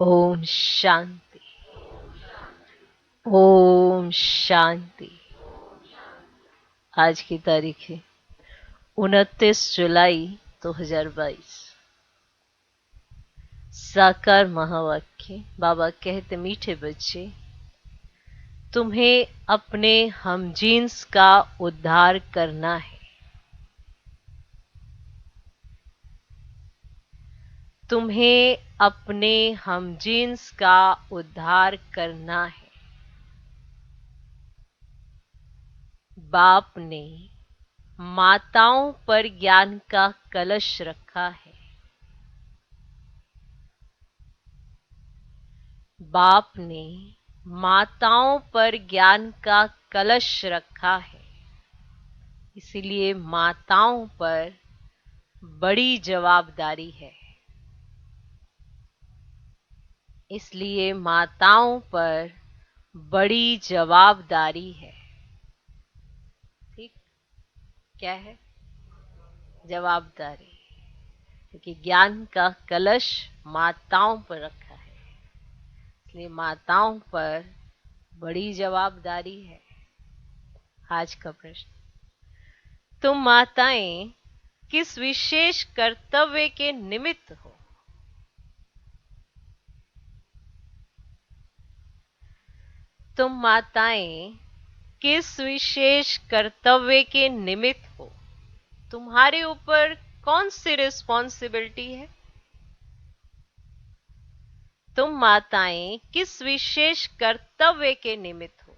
ओम शांति। ओम शांति। आज की तारीख है 29 जुलाई 2022। साकार महावाक्य। बाबा कहते, मीठे बच्चे, तुम्हें अपने हमजीन्स का उद्धार करना है। तुम्हें अपने हमजीन्स का उद्धार करना है। बाप ने माताओं पर ज्ञान का कलश रखा है। बाप ने माताओं पर ज्ञान का कलश रखा है। इसलिए माताओं पर बड़ी जवाबदारी है। इसलिए माताओं पर बड़ी जवाबदारी है। ठीक, क्या है? जवाबदारी। क्योंकि ज्ञान का कलश माताओं पर रखा है, इसलिए माताओं पर बड़ी जवाबदारी है। आज का प्रश्न, तुम माताएं किस विशेष कर्तव्य के निमित्त हो? तुम माताएं किस विशेष कर्तव्य के निमित्त हो? तुम्हारे ऊपर कौन सी रिस्पॉन्सिबिलिटी है? तुम माताएं किस विशेष कर्तव्य के निमित्त हो?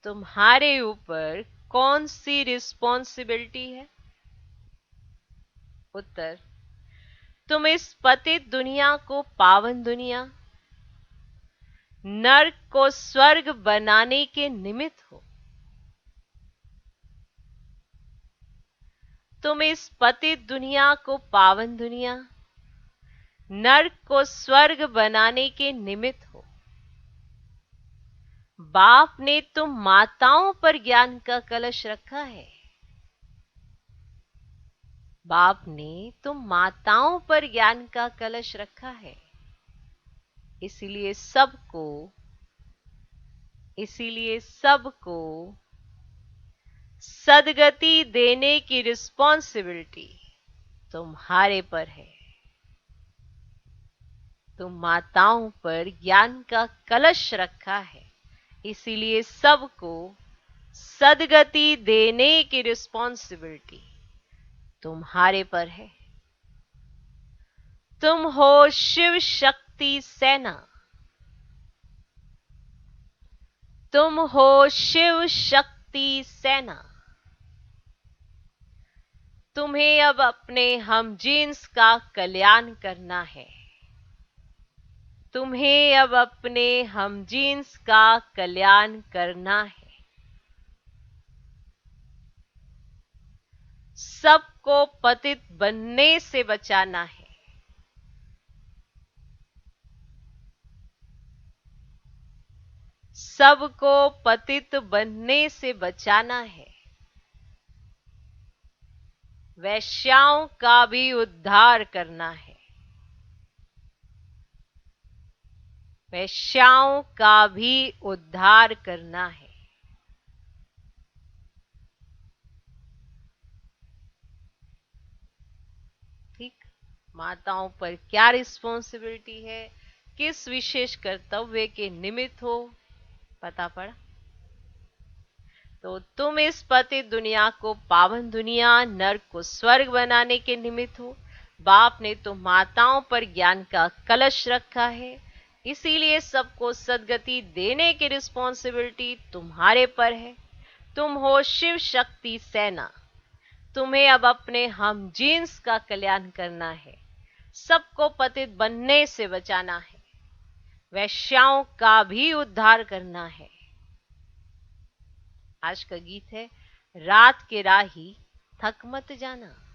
तुम्हारे ऊपर कौन सी रिस्पॉन्सिबिलिटी है? उत्तर, तुम इस पतित दुनिया को पावन दुनिया, नर्क को स्वर्ग बनाने के निमित्त हो। तुम इस पतित दुनिया को पावन दुनिया, नर्क को स्वर्ग बनाने के निमित्त हो। बाप ने तुम माताओं पर ज्ञान का कलश रखा है। बाप ने तुम माताओं पर ज्ञान का कलश रखा है। इसीलिए सबको सदगति देने की रिस्पॉन्सिबिलिटी तुम्हारे पर है। तुम माताओं पर ज्ञान का कलश रखा है, इसीलिए सबको सदगति देने की रिस्पॉन्सिबिलिटी तुम्हारे पर है। तुम हो शिव शक्ति सेना। तुम हो शिव शक्ति सेना। तुम्हें अब अपने हमजीन्स का कल्याण करना है। तुम्हें अब अपने हमजीन्स का कल्याण करना है। सबको पतित बनने से बचाना है। सबको पतित बनने से बचाना है। वैश्याओं का भी उद्धार करना है। वैश्याओं का भी उद्धार करना है। ठीक, माताओं पर क्या रिस्पॉन्सिबिलिटी है, किस विशेष कर्तव्य के निमित्त हो, पता पड़ा? तो तुम इस पतित दुनिया को पावन दुनिया, नर्क को स्वर्ग बनाने के निमित्त हो। बाप ने तुम माताओं पर ज्ञान का कलश रखा है, इसीलिए सबको सदगति देने की रिस्पॉन्सिबिलिटी तुम्हारे पर है। तुम हो शिव शक्ति सेना। तुम्हें अब अपने हमजीन्स का कल्याण करना है। सबको पतित बनने से बचाना है। वैश्याओं का भी उद्धार करना है। आज का गीत है, रात के राही थक मत जाना।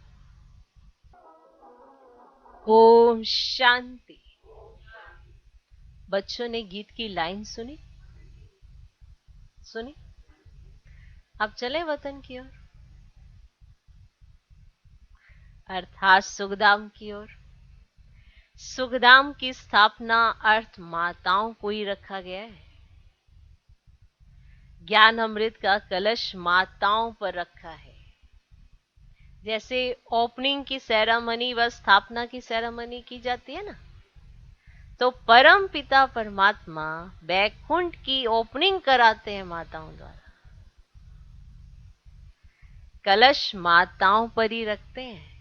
ओम शांति। बच्चों ने गीत की लाइन सुनी? सुनी? अब चले वतन की ओर, अर्थात सुखधाम की ओर। सुखधाम की स्थापना अर्थ माताओं को ही रखा गया है। ज्ञान अमृत का कलश माताओं पर रखा है। जैसे ओपनिंग की सेरेमनी व स्थापना की सेरेमनी की जाती है ना, तो परम पिता परमात्मा बैकुंठ की ओपनिंग कराते हैं माताओं द्वारा। कलश माताओं पर ही रखते हैं।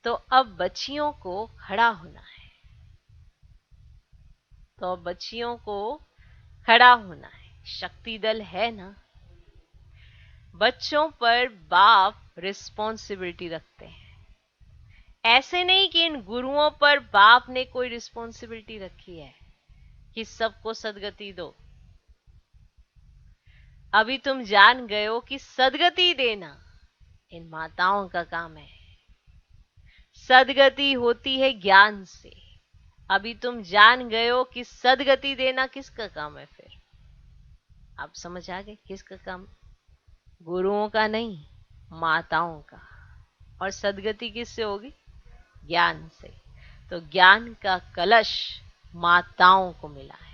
तो अब बच्चियों को खड़ा होना है। तो अब बच्चियों को खड़ा होना है। शक्ति दल है ना। बच्चों पर बाप रिस्पॉन्सिबिलिटी रखते हैं। ऐसे नहीं कि इन गुरुओं पर बाप ने कोई रिस्पॉन्सिबिलिटी रखी है कि सबको सदगति दो। अभी तुम जान गए हो कि सदगति देना इन माताओं का काम है। सदगति होती है ज्ञान से। अभी तुम जान गए हो कि सदगति देना किसका काम है। फिर आप समझ आ गए किसका काम? गुरुओं का नहीं, माताओं का। और सदगति किससे होगी? ज्ञान से। तो ज्ञान का कलश माताओं को मिला है।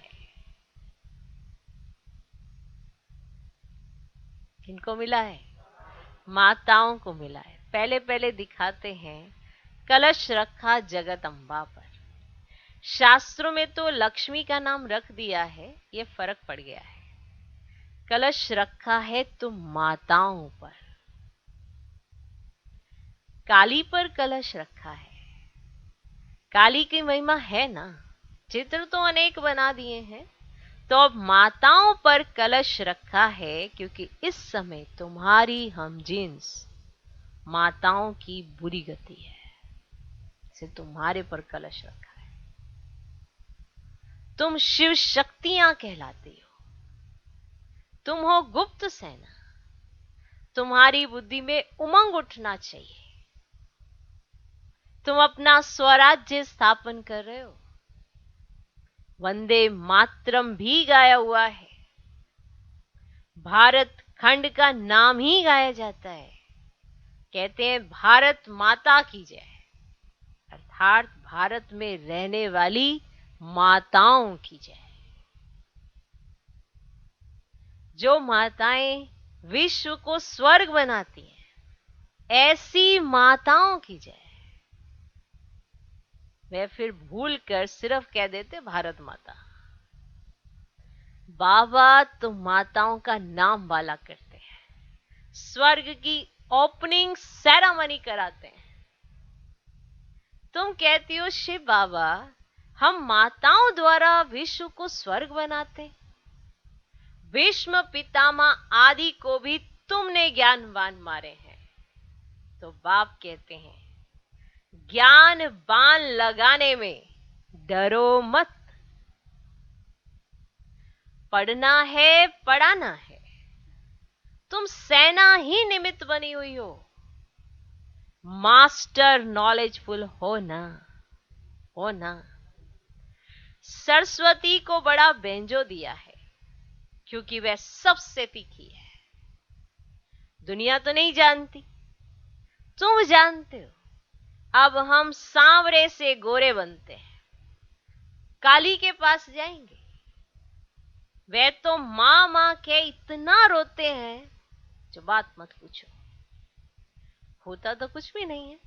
किनको मिला है? माताओं को मिला है। पहले पहले दिखाते हैं कलश रखा जगदम्बा पर। शास्त्रों में तो लक्ष्मी का नाम रख दिया है, ये फर्क पड़ गया है। कलश रखा है तो माताओं पर। काली पर कलश रखा है। काली की महिमा है ना। चित्र तो अनेक बना दिए हैं। तो अब माताओं पर कलश रखा है क्योंकि इस समय तुम्हारी हमजिन्स माताओं की बुरी गति है। इसे तुम्हारे पर कलश रखा है। तुम शिव शक्तियां कहलाती हो। तुम हो गुप्त सेना। तुम्हारी बुद्धि में उमंग उठना चाहिए। तुम अपना स्वराज्य स्थापन कर रहे हो। वंदे मातरम भी गाया हुआ है। भारत खंड का नाम ही गाया जाता है। कहते हैं भारत माता की जय, अर्थात भारत में रहने वाली माताओं की जय। जो माताएं विश्व को स्वर्ग बनाती हैं, ऐसी माताओं की जय। वे फिर भूल कर सिर्फ कह देते भारत माता। बाबा तो माताओं का नाम वाला करते हैं। स्वर्ग की ओपनिंग सेरेमनी कराते हैं। तुम कहती हो शिव बाबा हम माताओं द्वारा विश्व को स्वर्ग बनाते। भीष्म पितामह आदि को भी तुमने ज्ञानवान मारे हैं। तो बाप कहते हैं ज्ञान बाण लगाने में डरो मत। पढ़ना है, पढ़ाना है। तुम सेना ही निमित्त बनी हुई हो। मास्टर नॉलेजफुल हो ना। हो ना। सरस्वती को बड़ा बेंजो दिया है क्योंकि वह सबसे तीखी है। दुनिया तो नहीं जानती, तुम जानते हो। अब हम सांवरे से गोरे बनते हैं। काली के पास जाएंगे। वे तो मां मां के इतना रोते हैं जो बात मत पूछो। होता तो कुछ भी नहीं है।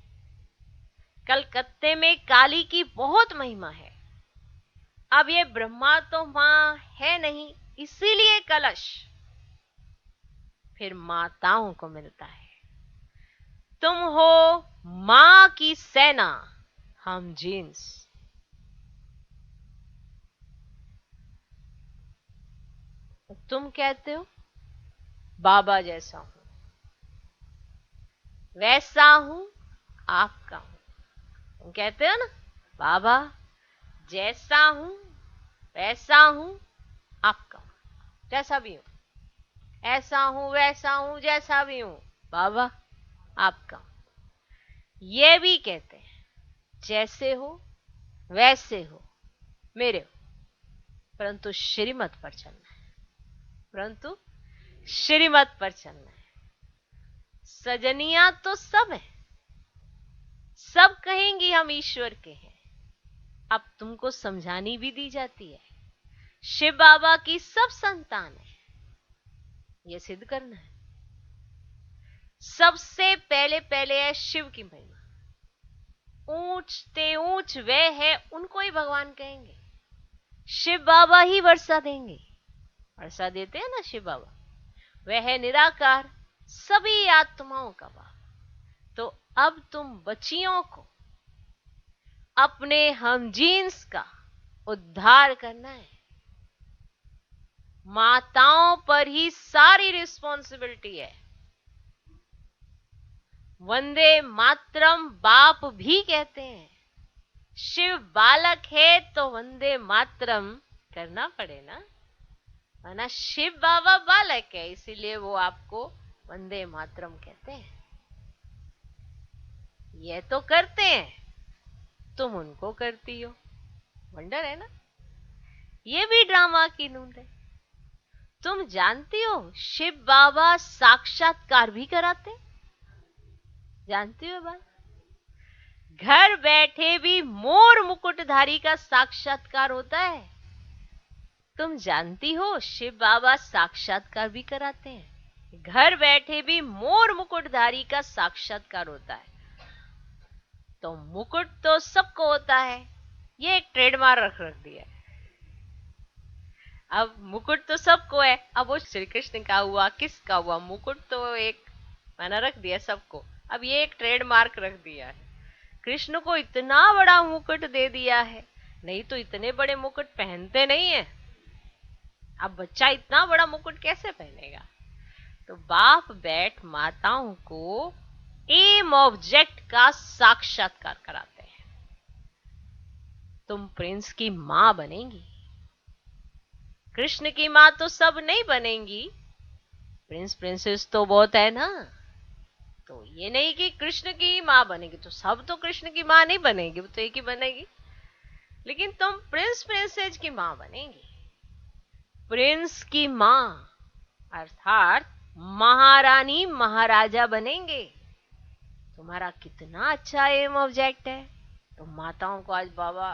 कलकत्ते में काली की बहुत महिमा है। अब ये ब्रह्मा तो मां है नहीं, इसीलिए कलश फिर माताओं को मिलता है। तुम हो मां की सेना, हम जींस। तुम कहते हो बाबा जैसा हूं, वैसा हूं, आपका हूं। तुम कहते हो ना बाबा जैसा हूं, वैसा हूं, आपका हूं। जैसा भी हूं, ऐसा हूं, वैसा हूं, जैसा भी हूं, बाबा आपका हूं। ये भी कहते हैं जैसे हो वैसे हो, मेरे हो, परंतु श्रीमत पर चलना है। परंतु श्रीमत पर चलना है। सजनिया तो सब है। सब कहेंगी हम ईश्वर के हैं, अब तुमको समझानी भी दी जाती है। शिव बाबा की सब संतान है, ये सिद्ध करना है। सबसे पहले पहले है शिव की महिमा। ऊंचते ऊंच वह है, उनको ही भगवान कहेंगे। शिव बाबा ही वर्षा देंगे, वर्षा देते हैं ना शिव बाबा। वह है निराकार, सभी आत्माओं का बाप। तो अब तुम बच्चियों को अपने हम जीन्स का उद्धार करना है। माताओं पर ही सारी रिस्पॉन्सिबिलिटी है। वंदे मातरम बाप भी कहते हैं। शिव बालक है तो वंदे मातरम करना पड़े ना, वरना शिव बाबा बालक है, इसीलिए वो आपको वंदे मातरम कहते हैं। ये तो करते हैं, तुम उनको करती हो। वंडर है ना, ये भी ड्रामा की नूंद है। तुम जानती हो शिव बाबा साक्षात्कार भी कराते, जानती हो बात? घर बैठे भी मोर मुकुटधारी का साक्षात्कार होता है। तुम जानती हो शिव बाबा साक्षात्कार भी कराते हैं। घर बैठे भी मोर मुकुटधारी का साक्षात्कार होता है। तो मुकुट तो सबको होता है, ये एक ट्रेडमार्क रख दिया है। अब मुकुट तो सबको है, अब वो श्री कृष्ण का हुआ, किसका हुआ, मुकुट तो एक मैंने रख दिया सबको। अब ये एक ट्रेडमार्क रख दिया है। कृष्ण को इतना बड़ा मुकुट दे दिया है, नहीं तो इतने बड़े मुकुट पहनते नहीं है। अब बच्चा इतना बड़ा मुकुट कैसे पहनेगा? तो बाप बैठ माताओं को एम ऑब्जेक्ट का साक्षात्कार कराते हैं। तुम प्रिंस की मां बनेंगी। कृष्ण की मां तो सब नहीं बनेंगी, प्रिंस प्रिंसेस तो बहुत है ना। तो ये नहीं कि कृष्ण की ही मां बनेगी, तो सब तो कृष्ण की मां नहीं बनेगी, वो तो एक ही बनेगी। लेकिन तुम प्रिंस प्रिंसेस की मां बनेगी। प्रिंस की मां अर्थात महारानी महाराजा बनेंगे। तुम्हारा कितना अच्छा एम ऑब्जेक्ट है। तो माताओं को आज बाबा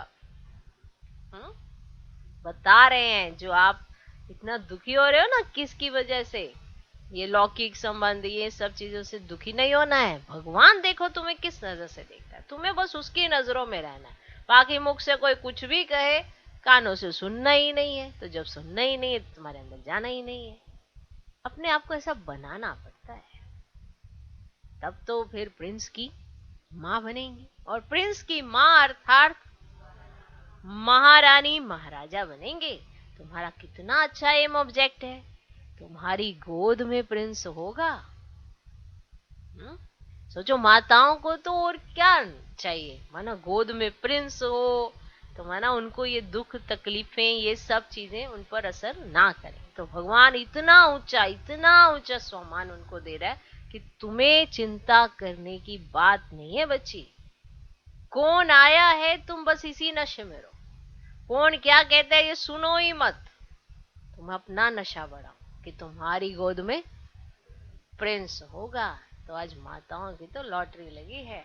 बता रहे हैं, जो आप इतना दुखी हो रहे हो ना, किसकी वजह से, ये लौकिक संबंध, ये सब चीजों से दुखी नहीं होना है। भगवान देखो तुम्हें किस नजर से देखता है, तुम्हें बस उसकी नजरों में रहना है। बाकी मुख से कोई कुछ भी कहे, कानों से सुनना ही नहीं है। तो जब सुनना ही नहीं है तो तुम्हारे अंदर जाना ही नहीं है। अपने आप को ऐसा बनाना पड़ता है, तब तो फिर प्रिंस की मां बनेंगी। और प्रिंस की मां अर्थात महारानी महाराजा बनेंगे। तुम्हारा कितना अच्छा एम ऑब्जेक्ट है, तुम्हारी गोद में प्रिंस होगा। सोचो, माताओं को तो और क्या चाहिए, माना गोद में प्रिंस हो, तो माना उनको ये दुख तकलीफें ये सब चीजें उन पर असर ना करें। तो भगवान इतना ऊंचा सम्मान उनको दे रहा है कि तुम्हें चिंता करने की बात नहीं है बच्ची। कौन आया है, तुम बस इसी नशे में रहो। कौन क्या कहता है ये सुनो ही मत, तुम अपना नशा बढ़ाओ कि तुम्हारी गोद में प्रिंस होगा। तो आज माताओं की तो लॉटरी लगी है।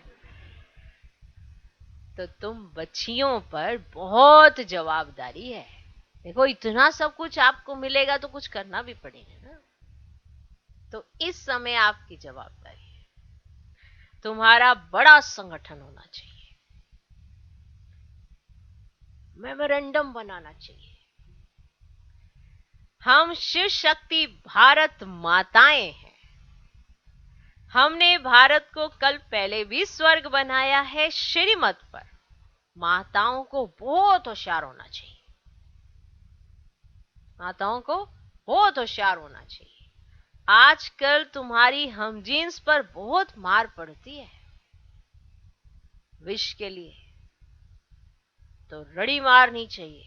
तो तुम बच्चियों पर बहुत जवाबदारी है। देखो, इतना सब कुछ आपको मिलेगा तो कुछ करना भी पड़ेगा ना। तो इस समय आपकी जवाबदारी है, तुम्हारा बड़ा संगठन होना चाहिए, मेमोरेंडम बनाना चाहिए। हम शिव शक्ति भारत माताएं हैं। हमने भारत को कल पहले भी स्वर्ग बनाया है श्रीमत पर। माताओं को बहुत होशियार होना चाहिए, माताओं को बहुत होशियार होना चाहिए। आजकल तुम्हारी हम जीन्स पर बहुत मार पड़ती है विश के लिए, तो रड़ी मारनी चाहिए।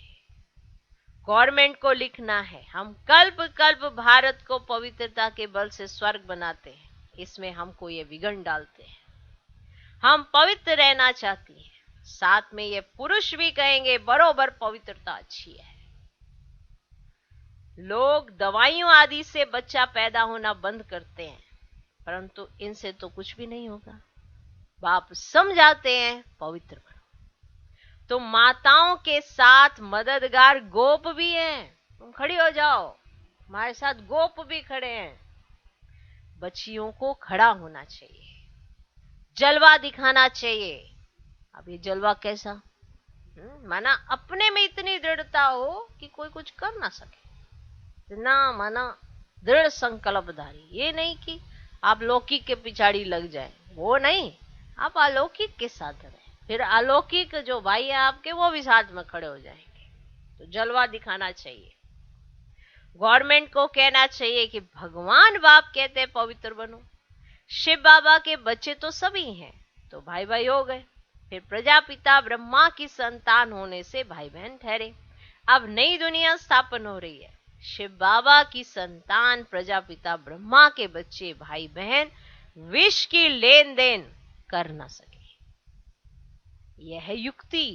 गवर्नमेंट को लिखना है, हम कल्प कल्प भारत को पवित्रता के बल से स्वर्ग बनाते हैं, इसमें हमको ये विघन डालते हैं। हम पवित्र रहना चाहती हैं, साथ में ये पुरुष भी कहेंगे बरोबर पवित्रता अच्छी है। लोग दवाइयों आदि से बच्चा पैदा होना बंद करते हैं, परंतु इनसे तो कुछ भी नहीं होगा। बाप समझाते हैं पवित्र बनो। तुम माताओं के साथ मददगार गोप भी हैं। तुम खड़ी हो जाओ, हमारे साथ गोप भी खड़े हैं। बच्चियों को खड़ा होना चाहिए, जलवा दिखाना चाहिए। अब ये जलवा कैसा? माना अपने में इतनी दृढ़ता हो कि कोई कुछ कर ना सके, इतना माना दृढ़ संकल्पधारी। ये नहीं कि आप लौकिक के पिछाड़ी लग जाए, वो नहीं, आप अलौकिक के साथ रहे, फिर अलौकिक जो भाई है आपके वो भी साथ में खड़े हो जाएंगे। तो जलवा दिखाना चाहिए। गवर्नमेंट को कहना चाहिए कि भगवान बाप कहते हैं पवित्र बनो। शिव बाबा के बच्चे तो सभी हैं, तो भाई भाई हो गए। फिर प्रजापिता ब्रह्मा की संतान होने से भाई बहन ठहरे। अब नई दुनिया स्थापन हो रही है। शिव बाबा की संतान प्रजापिता ब्रह्मा के बच्चे भाई बहन विष की लेन देन कर ना सके, यह है युक्ति।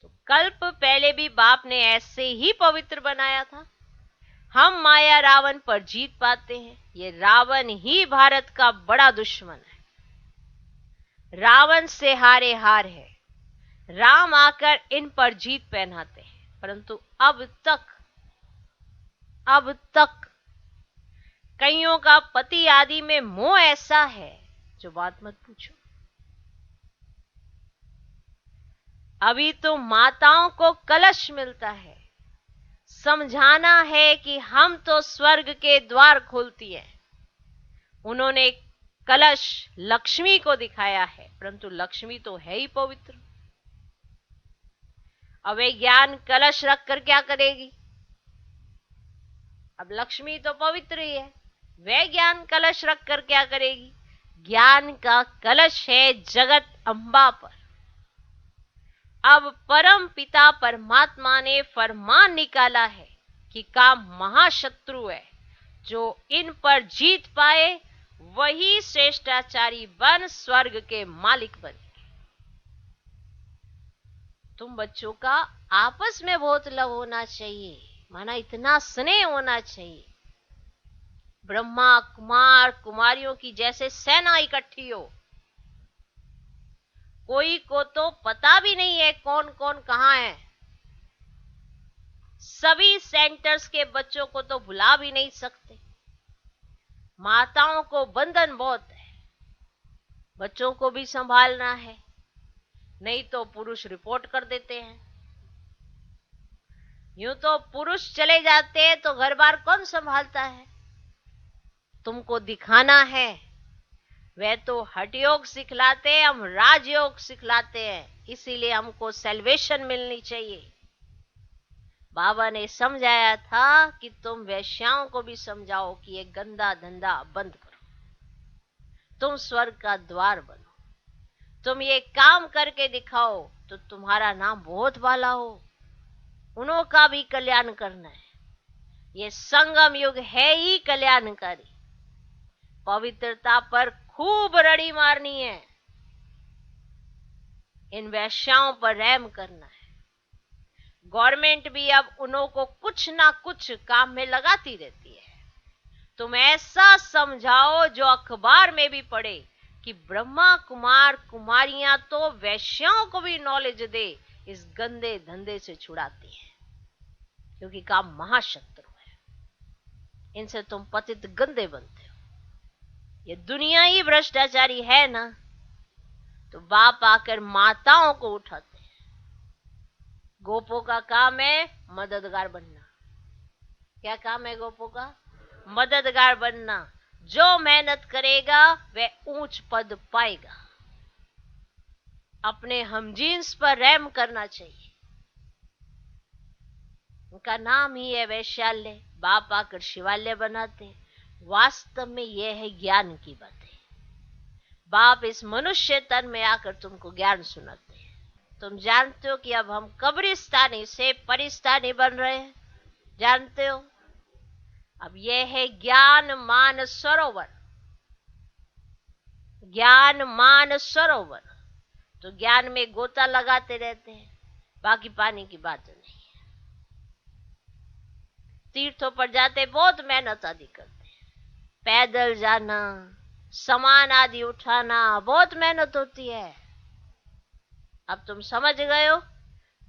तो कल्प पहले भी बाप ने ऐसे ही पवित्र बनाया था। हम माया रावण पर जीत पाते हैं। ये रावण ही भारत का बड़ा दुश्मन है। रावण से हारे हार है। राम आकर इन पर जीत पहनाते हैं, परंतु अब तक कईयों का पति आदि में मोह ऐसा है जो बात मत पूछो। अभी तो माताओं को कलश मिलता है, समझाना है कि हम तो स्वर्ग के द्वार खोलती हैं। उन्होंने कलश लक्ष्मी को दिखाया है, परंतु लक्ष्मी तो है ही पवित्र। अब वे ज्ञान कलश रखकर क्या करेगी? अब लक्ष्मी तो पवित्र ही है, वह ज्ञान कलश रखकर क्या करेगी? ज्ञान का कलश है जगत अम्बा पर। अब परम पिता परमात्मा ने फरमान निकाला है कि काम महाशत्रु है, जो इन पर जीत पाए वही श्रेष्ठाचारी बन स्वर्ग के मालिक बने। तुम बच्चों का आपस में बहुत लव होना चाहिए, माना इतना स्नेह होना चाहिए। ब्रह्मा कुमार कुमारियों की जैसे सेना इकट्ठी हो। कोई को तो पता भी नहीं है कौन कौन कहां है। सभी सेंटर्स के बच्चों को तो बुला भी नहीं सकते। माताओं को बंधन बहुत है, बच्चों को भी संभालना है, नहीं तो पुरुष रिपोर्ट कर देते हैं। यूं तो पुरुष चले जाते हैं तो घर बार कौन संभालता है? तुमको दिखाना है। वे तो हठयोग सिखलाते हैं, हम राजयोग सिखलाते हैं, इसीलिए हमको सेल्वेशन मिलनी चाहिए। बाबा ने समझाया था कि तुम वैश्याओं को भी समझाओ कि ये गंदा धंधा बंद करो, तुम स्वर्ग का द्वार बनो, तुम ये काम करके दिखाओ तो तुम्हारा नाम बहुत वाला हो, उन्हों का भी कल्याण करना है। ये संगम युग है ही कल्याणकारी। पवित्रता पर खूब रड़ी मारनी है, इन वैश्याओं पर रहम करना है। गवर्नमेंट भी अब उन्हों को कुछ ना कुछ काम में लगाती रहती है। तुम ऐसा समझाओ जो अखबार में भी पढ़े कि ब्रह्मा कुमार कुमारियां तो वैश्याओं को भी नॉलेज दे, इस गंदे धंधे से छुड़ाती है, क्योंकि काम महाशत्रु है। इनसे तुम पतित गंदे बनते हो। ये दुनिया ही भ्रष्टाचारी है ना, तो बाप आकर माताओं को उठाते हैं। गोपों का काम है मददगार बनना। क्या काम है गोपों का? मददगार बनना। जो मेहनत करेगा वह ऊंच पद पाएगा। अपने हमजींस पर रहम करना चाहिए। उनका नाम ही है वैश्यालय। बाप आकर शिवालय बनाते हैं। वास्तव में यह है ज्ञान की बातें। बाप इस मनुष्य तन में आकर तुमको ज्ञान सुनाते हैं। तुम जानते हो कि अब हम कब्रिस्तानी से परिस्तानी बन रहे हैं, जानते हो? अब यह है ज्ञान मान सरोवर। ज्ञान मान सरोवर, तो ज्ञान में गोता लगाते रहते हैं, बाकी पानी की बात नहीं है। तीर्थों पर जाते बहुत मेहनत आदि करते हैं, पैदल जाना, सामान आदि उठाना, बहुत मेहनत होती है। अब तुम समझ गए हो,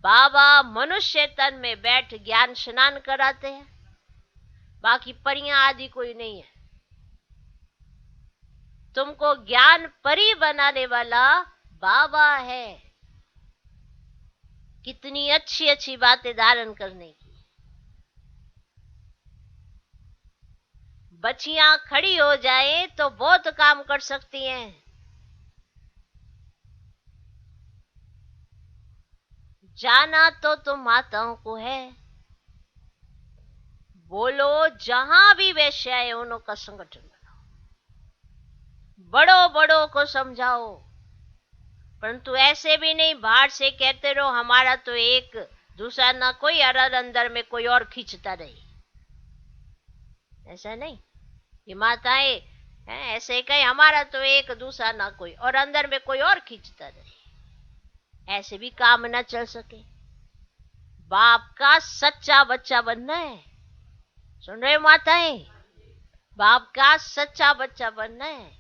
बाबा मनुष्य तन में बैठ ज्ञान स्नान कराते हैं, बाकी परियां आदि कोई नहीं है। तुमको ज्ञान परी बनाने वाला बाबा है। कितनी अच्छी अच्छी बातें धारण करने की। बच्चियां खड़ी हो जाए तो बहुत काम कर सकती हैं। जाना तो तुम माताओं को है। बोलो जहां भी वैश्या है उन्हों का संगठन बनाओ, बड़ों बड़ों को समझाओ, परंतु ऐसे भी नहीं बाहर से कहते रहो हमारा तो एक दूसरा ना कोई, और अंदर में कोई और खींचता रहे। ऐसा नहीं, ये माताएं ऐसे कहे हमारा तो एक दूसरा ना कोई, और अंदर में कोई और खींचता रहे। ऐसे भी काम ना चल सके। बाप का सच्चा बच्चा बनना है। सुन रहे माताएं, बाप का सच्चा बच्चा बनना है।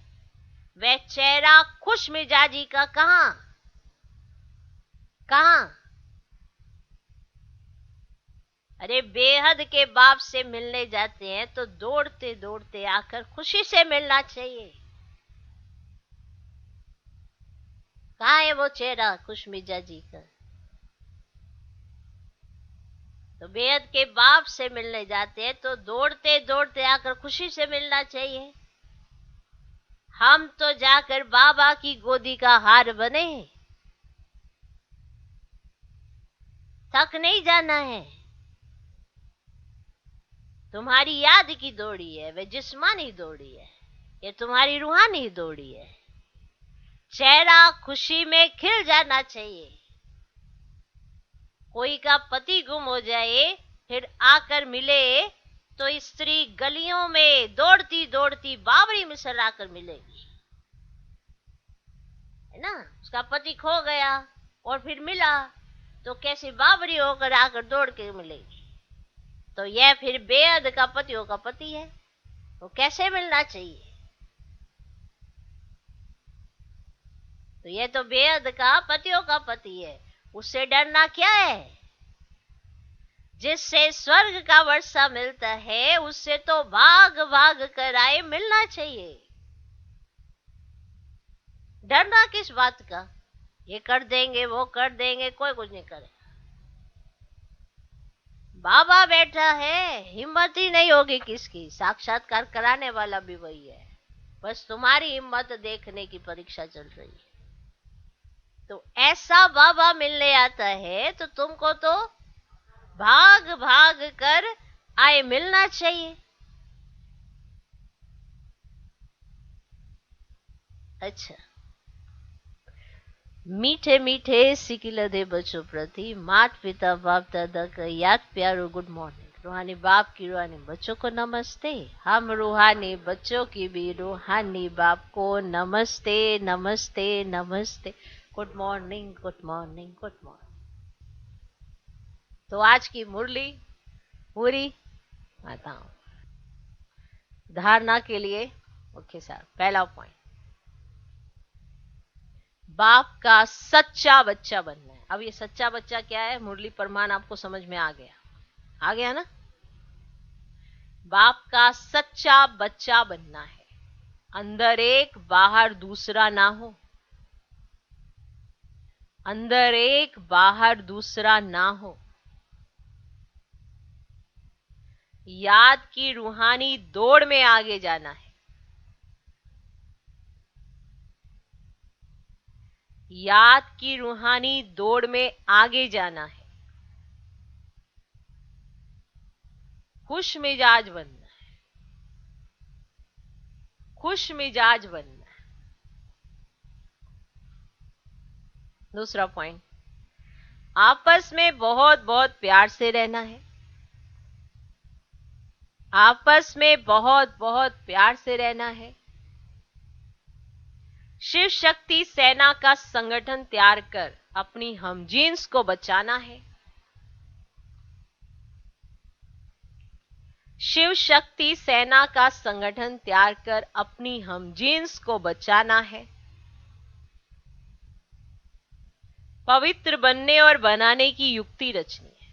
वह चेहरा खुश मिजाजी का कहां कहां? अरे बेहद के बाप से मिलने जाते हैं तो दौड़ते दौड़ते आकर खुशी से मिलना चाहिए। कहां है वो चेहरा खुश मिजाजी का? तो बेहद के बाप से मिलने जाते हैं तो दौड़ते दौड़ते आकर खुशी से मिलना चाहिए। हम तो जाकर बाबा की गोदी का हार बने, थक नहीं जाना है। तुम्हारी याद की दौड़ी है, वह जिस्मानी दौड़ी है, ये तुम्हारी रूहानी दौड़ी है। चेहरा खुशी में खिल जाना चाहिए। कोई का पति गुम हो जाए फिर आकर मिले तो स्त्री गलियों में दौड़ती दौड़ती बाबरी मिसर आकर मिलेगी, है ना। उसका पति खो गया और फिर मिला तो कैसे बाबरी होकर आकर दौड़ के मिलेगी। तो यह फिर बेहद का पतियों का पति है, तो कैसे मिलना चाहिए। तो यह तो बेहद का पतियों का पति है, उससे डरना क्या है। जिससे स्वर्ग का वर्षा मिलता है उससे तो भाग भाग कर आए मिलना चाहिए। डरना किस बात का, ये कर देंगे वो कर देंगे, कोई कुछ नहीं करेगा। बाबा बैठा है, हिम्मत ही नहीं होगी किसकी। साक्षात्कार कराने वाला भी वही है, बस तुम्हारी हिम्मत देखने की परीक्षा चल रही है। तो ऐसा बाबा मिलने आता है तो तुमको तो भाग भाग कर आए मिलना चाहिए। अच्छा, मीठे मीठे सिकिलदे बच्चों प्रति माता पिता बाप दादा का याद प्यारो गुड मॉर्निंग। रूहानी बाप की रूहानी बच्चों को नमस्ते। हम रूहानी बच्चों की भी रूहानी बाप को नमस्ते नमस्ते नमस्ते। Good morning good morning good morning. तो आज की मुरली पूरी माताओं धारणा के लिए मुख्य सार। पहला पॉइंट, बाप का सच्चा बच्चा बनना है। अब ये सच्चा बच्चा क्या है, मुरली प्रमाण आपको समझ में आ गया ना। बाप का सच्चा बच्चा बनना है, अंदर एक बाहर दूसरा ना हो, अंदर एक बाहर दूसरा ना हो। याद की रूहानी दौड़ में आगे जाना है। याद की रूहानी दौड़ में आगे जाना है। खुश मिजाज बनना है, खुश मिजाज बनना है। दूसरा पॉइंट, आपस में बहुत बहुत प्यार से रहना है। आपस में बहुत बहुत प्यार से रहना है। शिव शक्ति सेना का संगठन तैयार कर अपनी हमजीन्स को बचाना है। शिव शक्ति सेना का संगठन तैयार कर अपनी हमजीन्स को बचाना है। पवित्र बनने और बनाने की युक्ति रचनी है।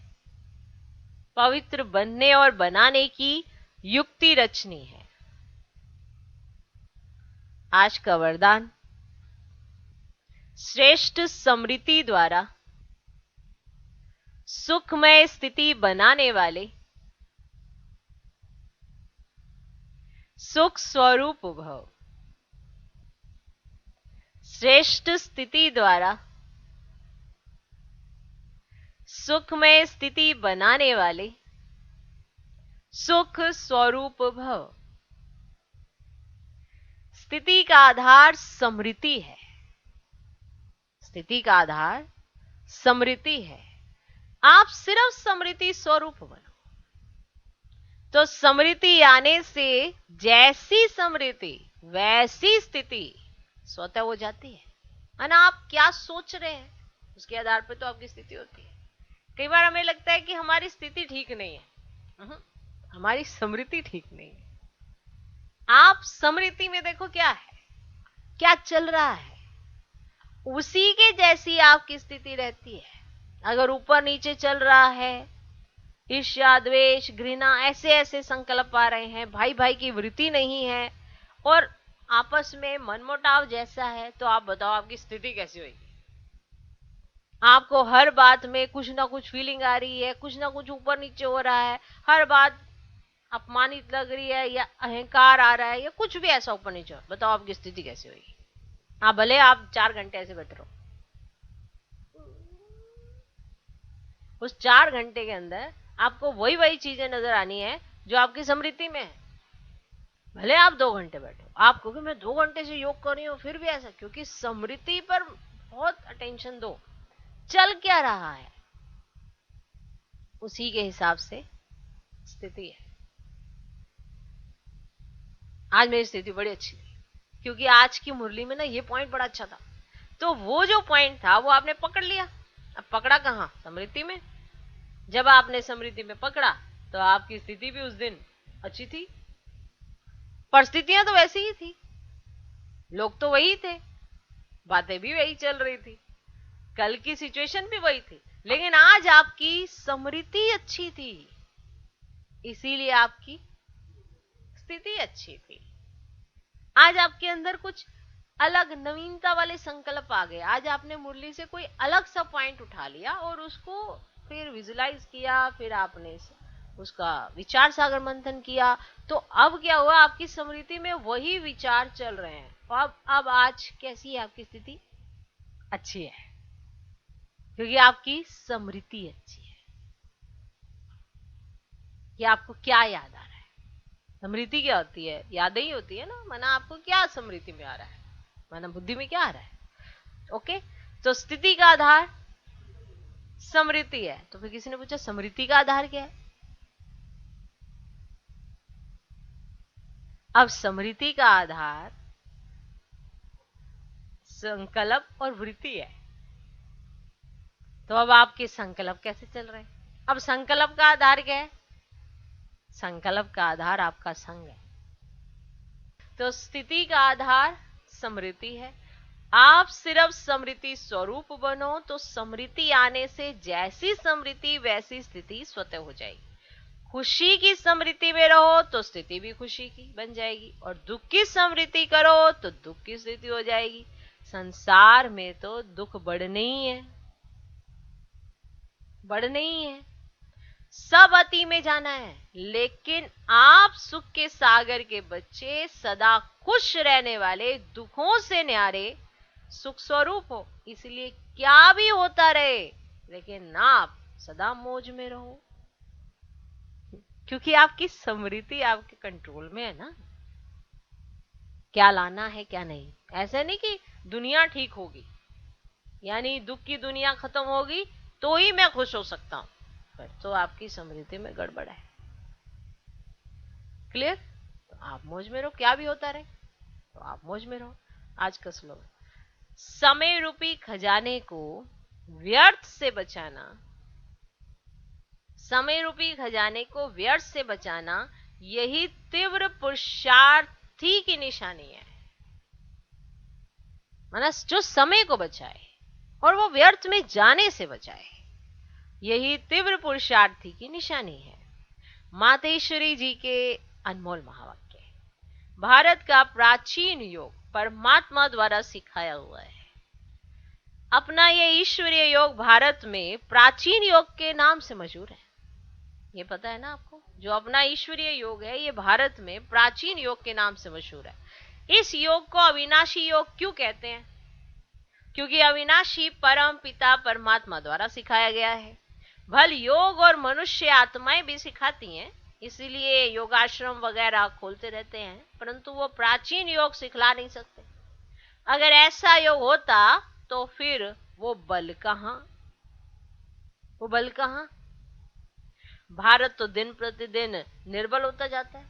पवित्र बनने और बनाने की युक्ति रचनी है। आज का वरदान, श्रेष्ठ स्मृति द्वारा सुखमय स्थिति बनाने वाले सुख स्वरूप भव। श्रेष्ठ स्थिति द्वारा सुखमय स्थिति बनाने वाले सुख स्वरूप भव। स्थिति का आधार स्मृति है। स्थिति का आधार स्मृति है। आप सिर्फ स्मृति स्वरूप बनो तो स्मृति आने से जैसी स्मृति वैसी स्थिति स्वतः हो जाती है ना। आप क्या सोच रहे हैं उसके आधार पर तो आपकी स्थिति होती है। कई बार हमें लगता है कि हमारी स्थिति ठीक नहीं है, हमारी स्मृति ठीक नहीं है। आप स्मृति में देखो क्या है, क्या चल रहा है, उसी के जैसी आपकी स्थिति रहती है। अगर ऊपर नीचे चल रहा है, ईर्ष्या द्वेष घृणा ऐसे ऐसे संकल्प आ रहे हैं, भाई भाई की वृत्ति नहीं है और आपस में मनमुटाव जैसा है, तो आप बताओ आपकी स्थिति कैसी होगी। आपको हर बात में कुछ ना कुछ फीलिंग आ रही है, कुछ ना कुछ ऊपर नीचे हो रहा है, हर बात अपमानित लग रही है या अहंकार आ रहा है या कुछ भी ऐसा ऊपर नीचे हो, बताओ आपकी स्थिति कैसी होगी। आप भले आप 4 घंटे ऐसे बैठे रहो, उस 4 घंटे के अंदर आपको वही वही चीजें नजर आनी है जो आपकी स्मृति में है। भले आप 2 घंटे बैठो, आप क्योंकि मैं 2 घंटे से योग कर रही हूं, फिर भी ऐसा, क्योंकि स्मृति पर बहुत अटेंशन दो। चल क्या रहा है उसी के हिसाब से स्थिति है। आज मेरी स्थिति बड़ी अच्छी थी क्योंकि आज की मुरली में ना ये पॉइंट बड़ा अच्छा था, तो वो जो पॉइंट था वो आपने पकड़ लिया। अब पकड़ा कहां? स्मृति में। जब आपने स्मृति में पकड़ा तो आपकी स्थिति भी उस दिन अच्छी थी। परिस्थितियां तो वैसी ही थी, लोग तो वही थे, बातें भी वही चल रही थी, कल की सिचुएशन भी वही थी, लेकिन आज आपकी स्मृति अच्छी थी, इसीलिए आपकी स्थिति अच्छी थी। आज आपके अंदर कुछ अलग नवीनता वाले संकल्प आ गए। आज आपने मुरली से कोई अलग सा पॉइंट उठा लिया और उसको फिर विजुलाइज किया, फिर आपने उसका विचार सागर मंथन किया, तो अब क्या हुआ, आपकी स्मृति में वही विचार चल रहे हैं। अब आज कैसी है आपकी स्थिति? अच्छी है, क्योंकि आपकी स्मृति अच्छी है। कि आपको क्या याद आ रहा है? स्मृति क्या होती है? यादें ही होती है ना। माना आपको क्या स्मृति में आ रहा है, माना बुद्धि में क्या आ रहा है। ओके, तो स्थिति का आधार स्मृति है। तो फिर किसी ने पूछा स्मृति का आधार क्या है? अब स्मृति का आधार संकल्प और वृत्ति है। तो अब आपके संकल्प कैसे चल रहे हैं? अब संकल्प का आधार क्या है? संकल्प का आधार आपका संग है। तो स्थिति का आधार स्मृति है। आप सिर्फ स्मृति स्वरूप बनो तो स्मृति आने से जैसी स्मृति वैसी स्थिति स्वतः हो जाएगी। खुशी की स्मृति में रहो तो स्थिति भी खुशी की बन जाएगी, और दुख की स्मृति करो तो दुख की स्थिति हो जाएगी। संसार में तो दुख बढ़ने ही है, बढ़ने ही है। सब अति में जाना है, लेकिन आप सुख के सागर के बच्चे, सदा खुश रहने वाले, दुखों से न्यारे सुख स्वरूप हो। इसलिए क्या भी होता रहे लेकिन आप सदा मौज में रहो, क्योंकि आपकी स्मृति आपके कंट्रोल में है ना। क्या लाना है क्या नहीं। ऐसा नहीं कि दुनिया ठीक होगी, यानी दुख की दुनिया खत्म होगी तो ही मैं खुश हो सकता हूं, फिर तो आपकी स्मृति में गड़बड़ है। क्लियर? तो आप मौज में रहो, क्या भी होता रहे तो आप मौज में रहो। आज का श्लोक, समय रूपी खजाने को व्यर्थ से बचाना, समय रूपी खजाने को व्यर्थ से बचाना, यही तीव्र पुरुषार्थी की निशानी है। माना जो समय को बचाए, और वो व्यर्थ में जाने से बचाए। यही तीव्र पुरुषार्थी की निशानी है। मातेश्वरी जी के अनमोल महावाक्य। भारत का प्राचीन योग परमात्मा द्वारा सिखाया हुआ है। अपना ये ईश्वरीय योग भारत में प्राचीन योग के नाम से मशहूर है। ये पता है ना आपको? जो अपना ईश्वरीय योग है ये भारत में प्राचीन योग के नाम से मशहूर है। इस योग को अविनाशी योग क्यों कहते हैं? क्योंकि अविनाशी परम पिता परमात्मा द्वारा सिखाया गया है। भल योग और मनुष्य आत्माएं भी सिखाती हैं, इसीलिए योगाश्रम वगैरह खोलते रहते हैं, परंतु वो प्राचीन योग सिखला नहीं सकते। अगर ऐसा योग होता तो फिर वो बल कहां? वो बल कहां? भारत तो दिन प्रतिदिन निर्बल होता जाता है।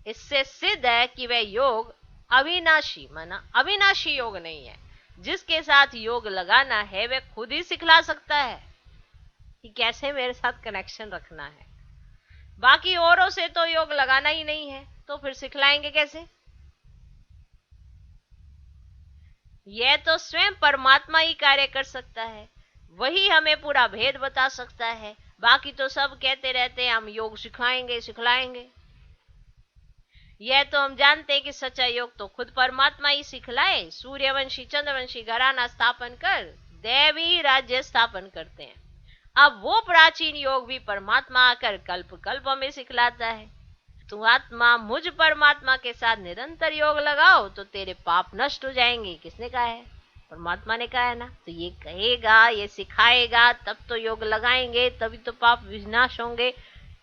इससे सिद्ध है कि वह योग अविनाशी, माना अविनाशी योग नहीं है। जिसके साथ योग लगाना है वह खुद ही सिखला सकता है कि कैसे मेरे साथ कनेक्शन रखना है। बाकी औरों से तो योग लगाना ही नहीं है, तो फिर सिखलाएंगे कैसे? यह तो स्वयं परमात्मा ही कार्य कर सकता है, वही हमें पूरा भेद बता सकता है। बाकी तो सब कहते रहते हैं हम योग सिखाएंगे सिखलाएंगे। यह तो हम जानते हैं कि सच्चा योग तो खुद परमात्मा ही सिखलाए। सूर्यवंशी चंद्रवंशी घराना स्थापन कर दैवी राज्य स्थापन करते हैं। अब वो प्राचीन योग भी परमात्मा आकर कल्प कल्प में सिखलाता है। तू आत्मा मुझ परमात्मा के साथ निरंतर योग लगाओ तो तेरे पाप नष्ट हो जाएंगे। किसने कहा है? परमात्मा ने कहा है ना। तो ये कहेगा, ये सिखाएगा, तब तो योग लगाएंगे, तभी तो पाप विनाश होंगे,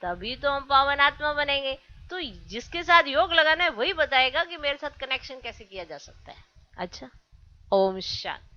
तभी तो हम पावन आत्मा बनेंगे। तो जिसके साथ योग लगाना है वही बताएगा कि मेरे साथ कनेक्शन कैसे किया जा सकता है। अच्छा, ओम शांति।